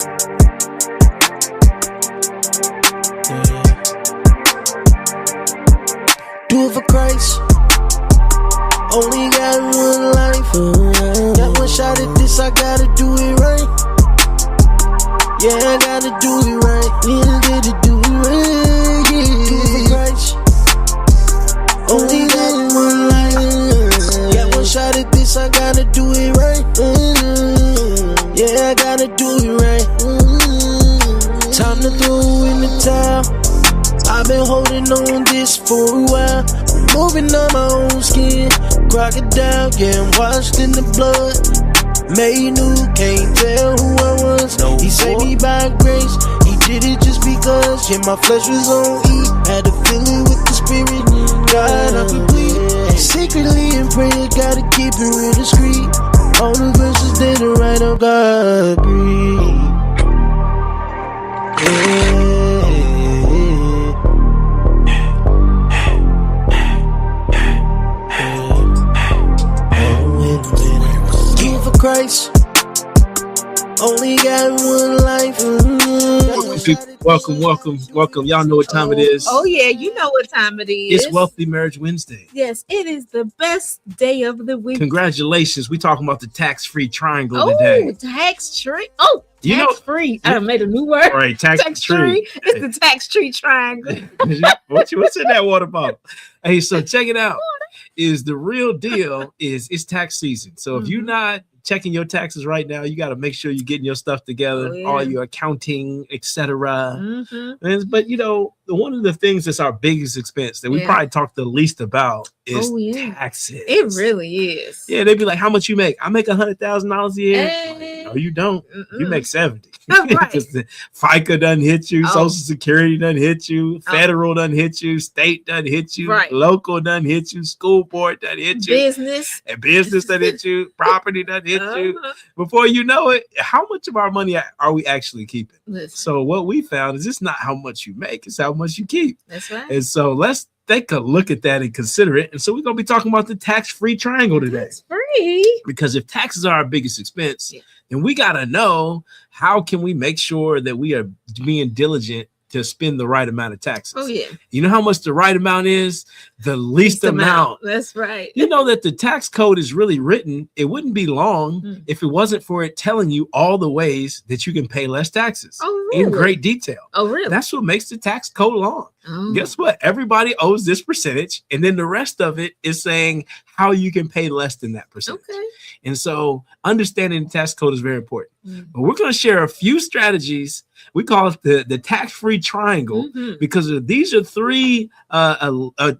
Do it for Christ. Only got one life. Got one shot at this, I gotta do it right. Yeah, I gotta do it right. Yeah, gotta do it right. Yeah. Do it for Christ. Only got one life. Got one shot at this, I gotta do it right. Yeah, I gotta do it right. Time to throw in the towel. I've been holding on this for a while. Moving on my own skin. Crocodile, yeah, I'm washed in the blood. Made new, can't tell who I was. No, he saved me by grace. He did it just because. Yeah, my flesh was on E. Had to fill it with the spirit. God, I could bleed. Secretly in prayer, gotta keep it real discreet. All the verses they the right of God breathe. Christ, only got one life. Welcome. Y'all know what time it is. Oh yeah, you know what time it is. It's Wealthy Marriage Wednesday. Yes, it is the best day of the week. Congratulations. We talking about the tax-free triangle today. Tax-free. Oh, tax-free. I made a new word. All right, tax-free. It's the tax-free triangle. What's in that water bottle? Hey, so check it out. Is the real deal is it's tax season. So if you're not checking your taxes right now, you got to make sure you're getting your stuff together, all your accounting, etc. But you know, one of the things that's our biggest expense that we probably talk the least about is taxes. It really is. Yeah, they'd be like, "How much you make?" I make $100,000 a year. Like, no, you don't. You make 70. Because the FICA doesn't hit you, Social Security doesn't hit you, federal doesn't hit you, state doesn't hit you, local doesn't hit you, school board doesn't hit you, business doesn't hit you, property doesn't hit you. Before you know it, how much of our money are we actually keeping? So what we found is it's not how much you make, it's how much you keep. That's right. And so let's take a look at that and consider it. And so we're going to be talking about the tax-free triangle today. It's free. Because if taxes are our biggest expense, then we got to know how can we make sure that we are being diligent to spend the right amount of taxes. Oh, yeah. You know how much the right amount is? The least amount. That's right. You know that the tax code is really written. It wouldn't be long if it wasn't for it telling you all the ways that you can pay less taxes in great detail. Oh, really? That's what makes the tax code long. Guess what? Everybody owes this percentage, and then the rest of it is saying how you can pay less than that percentage. Okay. And so understanding the tax code is very important. But we're going to share a few strategies. We call it the tax-free triangle because these are three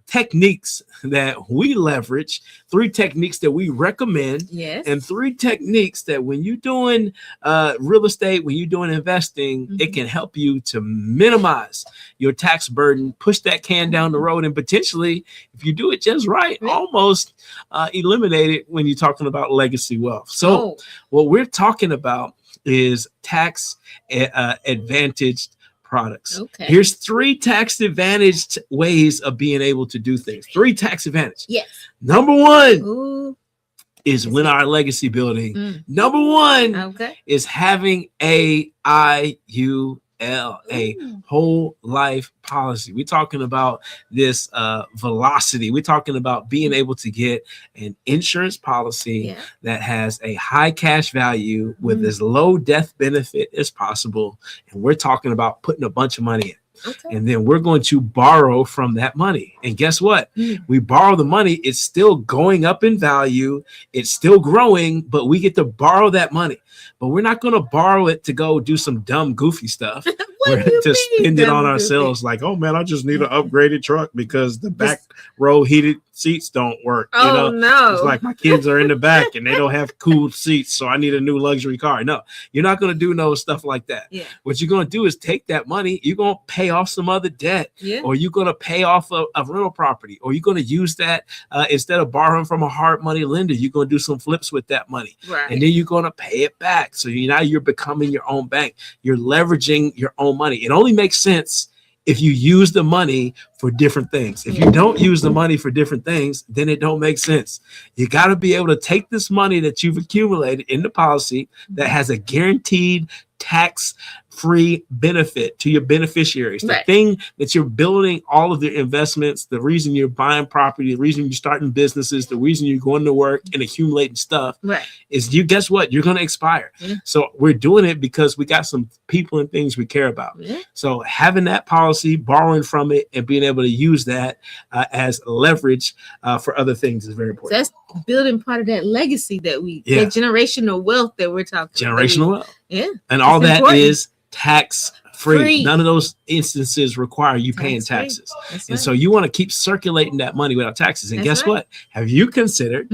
techniques that we leverage, three techniques that we recommend, and three techniques that when you're doing real estate, when you're doing investing, it can help you to minimize your tax burden, push that can down the road, and potentially, if you do it just right, almost eliminate it when you're talking about legacy wealth. So what we're talking about is tax advantaged products. Okay. Here's three tax advantaged ways of being able to do things. Three tax advantage. Yes. Number one is when our legacy building. Number one is having a IUL, a whole life policy. We're talking about this velocity. We're talking about being able to get an insurance policy that has a high cash value with as low death benefit as possible. And we're talking about putting a bunch of money in. And then we're going to borrow from that money. And guess what? We borrow the money. It's still going up in value. It's still growing, but we get to borrow that money. But we're not going to borrow it to go do some dumb, goofy stuff. We're to spend it on ourselves. Like, oh man, I just need an upgraded truck because the back row heated seats don't work. No. It's like my kids are in the back and they don't have cool seats, so I need a new luxury car. No, you're not going to do no stuff like that. What you're going to do is take that money, you're going to pay off some other debt, or you're going to pay off a rental property, or you're going to use that instead of borrowing from a hard money lender, you're going to do some flips with that money. And then you're going to pay it back. So now you're becoming your own bank. You're leveraging your own money. It only makes sense if you use the money for different things. If you don't use the money for different things, then it don't make sense. You got to be able to take this money that you've accumulated in the policy that has a guaranteed tax-free benefit to your beneficiaries. The thing that you're building all of their investments, the reason you're buying property, the reason you're starting businesses, the reason you're going to work and accumulating stuff is you guess what? You're going to expire. So we're doing it because we got some people and things we care about. So having that policy, borrowing from it, and being able to use that as leverage for other things is very important. So that's building part of that legacy that we, that generational wealth that we're talking about. Generational wealth. Yeah. And all that is tax-free. None of those instances require you paying taxes. And so you want to keep circulating that money without taxes. And guess what? Have you considered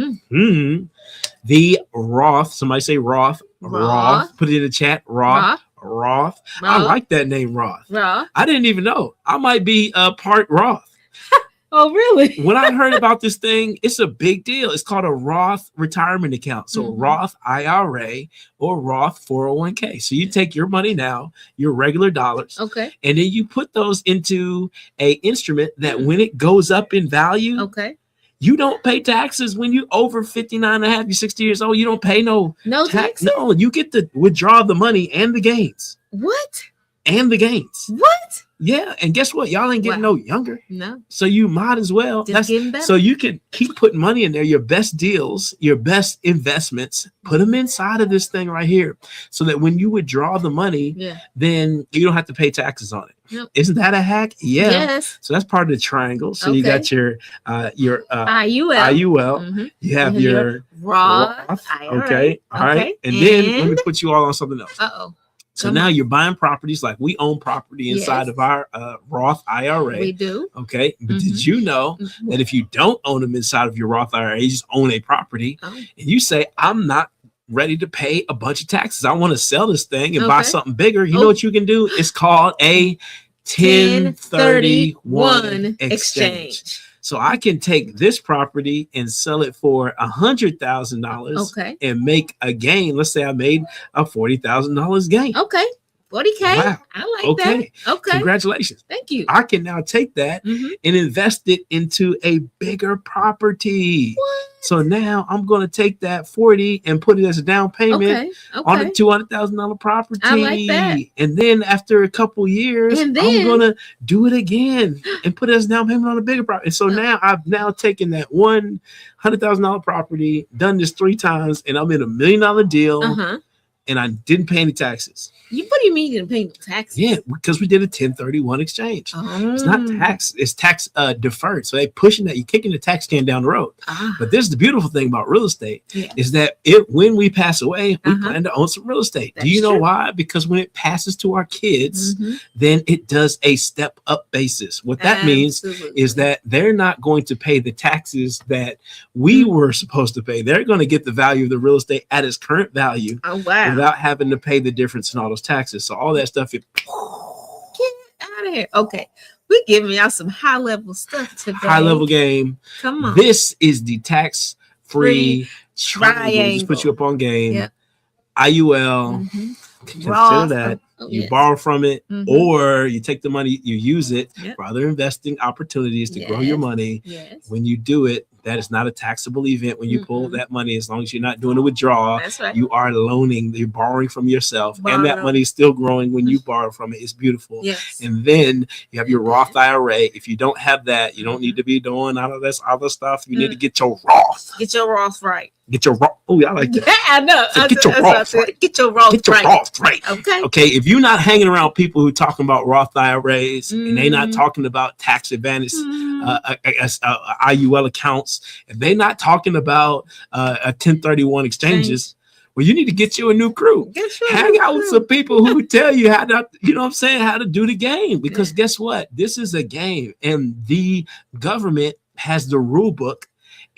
the Roth? Somebody say Roth. Roth. Put it in the chat. Roth. I like that name, Roth. I didn't even know. I might be part Roth. Oh, really? When I heard about this thing, it's a big deal. It's called a Roth retirement account. So Roth IRA or Roth 401k. So you take your money now, your regular dollars, and then you put those into a instrument that when it goes up in value, you don't pay taxes when you over 59 and a half, you're 60 years old. You don't pay no tax. No, you get to withdraw the money and the gains. What? And the gains. What? Yeah, and guess what? Y'all ain't getting no younger. No. So you might as well. So you can keep putting money in there, your best deals, your best investments, put them inside of this thing right here so that when you withdraw the money, then you don't have to pay taxes on it. Isn't that a hack? Yeah. Yes. So that's part of the triangle. So you got your IUL. You have your Roth. Okay. All right. And then let me put you all on something else. So now you're buying properties, like we own property inside of our Roth IRA. We do. Okay. But did you know that if you don't own them inside of your Roth IRA, you just own a property and you say, I'm not ready to pay a bunch of taxes. I want to sell this thing and buy something bigger. You know what you can do? It's called a 1031 exchange. So I can take this property and sell it for $100,000 and make a gain. Let's say I made a $40,000 gain. Okay. 40K. Wow. I like that. Okay. Congratulations. Thank you. I can now take that and invest it into a bigger property. What? So now I'm going to take that 40 and put it as a down payment on a $200,000 property. I like that. And then after a couple years, I'm going to do it again and put it as a down payment on a bigger property. And so now I've now taken that $100,000 property, done this 3 times, and I'm in $1 million deal. And I didn't pay any taxes. What do you mean you didn't pay any taxes? Yeah, because we did a 1031 exchange. It's not tax, it's tax deferred. So they pushing that, you're kicking the tax can down the road. But this is the beautiful thing about real estate is that when we pass away, we plan to own some real estate. Do you know why? Because when it passes to our kids, then it does a step up basis. What that means is that they're not going to pay the taxes that we were supposed to pay. They're going to get the value of the real estate at its current value. Without having to pay the difference in all those taxes. So all that stuff, get out of here. Okay. We're giving y'all some high level stuff today. High level game. Come on. This is the tax free triangle. Just put you up on game. IUL. Consider that. You borrow from it, or you take the money, you use it for other investing opportunities to grow your money. When you do it, that is not a taxable event. When you pull that money, as long as you're not doing a withdrawal, you are loaning, you're borrowing from yourself, and that money is still growing when you borrow from it. It's beautiful. And then you have your Roth IRA. If you don't have that, you don't need to be doing all of this other stuff. You need to get your Roth. Get your Roth right. Get your Roth. Oh, I like that. I know. So get your Roth right. Get your Roth right. Okay. If you're not hanging around people who are talking about Roth IRAs and they're not talking about tax advantage IUL accounts, if they're not talking about a 1031 exchanges, well, you need to get you a new crew. Hang out with some people who tell you how to, how to do the game. Because guess what? This is a game, and the government has the rule book.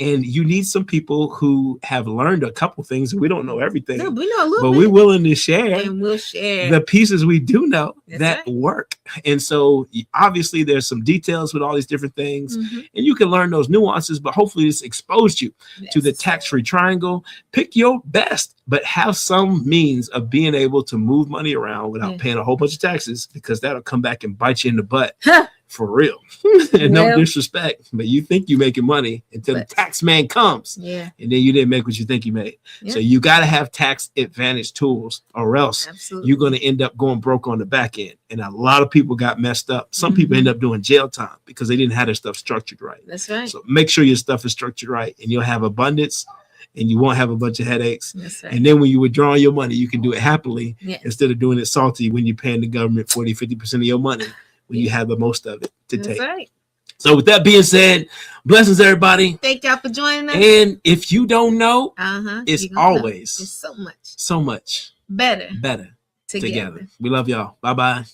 And you need some people who have learned a couple things. We don't know everything, we know a little but we're willing to share. And we'll share the pieces we do know that work. And so obviously there's some details with all these different things, and you can learn those nuances, but hopefully this exposed you to the tax-free triangle. Pick your best, but have some means of being able to move money around without paying a whole bunch of taxes, because that'll come back and bite you in the butt For real. No Well, disrespect, but you think you're making money until the tax man comes. Yeah. And then you didn't make what you think you made. Yeah. So you got to have tax advantage tools, or else Absolutely. you're going to end up going broke on the back end. And a lot of people got messed up. Some people end up doing jail time because they didn't have their stuff structured right. That's right. So make sure your stuff is structured right, and you'll have abundance, and you won't have a bunch of headaches. That's right. And then when you withdraw your money, you can do it happily Yes. instead of doing it salty when you're paying the government 40-50% of your money when you have the most of it to That's take. right. So with that being said, blessings everybody. Thank y'all for joining us. And if you don't know, it's You gonna know. always It's so much better together. We love y'all. Bye-bye.